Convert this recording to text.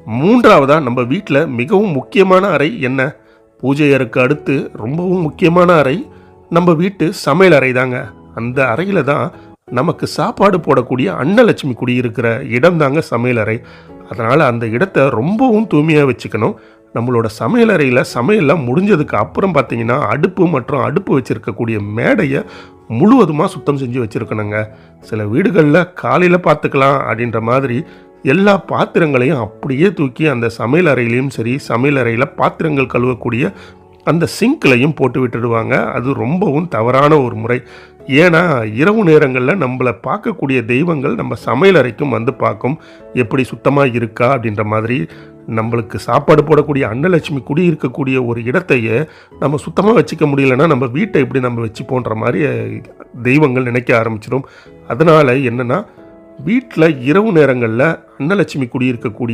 மூன்றாவதா நம்ம வீட்டில் மிகவும் முக்கியமான அறை என்ன? பூஜை அறைக்கு அடுத்து ரொம்பவும் முக்கியமான அறை நம்ம வீட்டு சமையல் அறை தாங்க. அந்த அறையில் தான் நமக்கு சாப்பாடு போடக்கூடிய அன்னலட்சுமி குடியிருக்கிற இடம் தாங்க சமையல் அறை. அதனால் அந்த இடத்த ரொம்பவும் தூய்மையாக வச்சுக்கணும். நம்மளோட சமையல் அறையில் சமையல்லாம் முடிஞ்சதுக்கு அப்புறம் பார்த்தீங்கன்னா அடுப்பு மற்றும் அடுப்பு வச்சுருக்கக்கூடிய மேடையை முழுவதுமாக சுத்தம் செஞ்சு வச்சுருக்கணுங்க. சில வீடுகளில் காலையில் பார்த்துக்கலாம் அப்படின்ற மாதிரி எல்லா பாத்திரங்களையும் அப்படியே தூக்கி அந்த சமையல் அறையிலையும் சரி, சமையல் அறையில் பாத்திரங்கள் கழுவக்கூடிய அந்த சிங்க்லையும் போட்டு விட்டுடுவாங்க. அது ரொம்பவும் தவறான ஒரு முறை. ஏன்னா இரவு நேரங்களில் நம்மளை பார்க்கக்கூடிய தெய்வங்கள் நம்ம சமையல் அறைக்கும் வந்து பார்க்கும், எப்படி சுத்தமாக இருக்கா அப்படின்ற மாதிரி. நம்மளுக்கு சாப்பாடு போடக்கூடிய அன்னலட்சுமி குடி இருக்கக்கூடிய ஒரு இடத்தையே நம்ம சுத்தமாக வச்சுக்க முடியலன்னா நம்ம வீட்டை எப்படி நம்ம வச்சுப்போன்ற மாதிரி தெய்வங்கள் நினைக்க ஆரம்பிச்சிடும். அதனால் என்னென்னா, வீட்டில் இரவு நேரங்களில் அன்னலட்சுமி குடி இருக்கக்கூடிய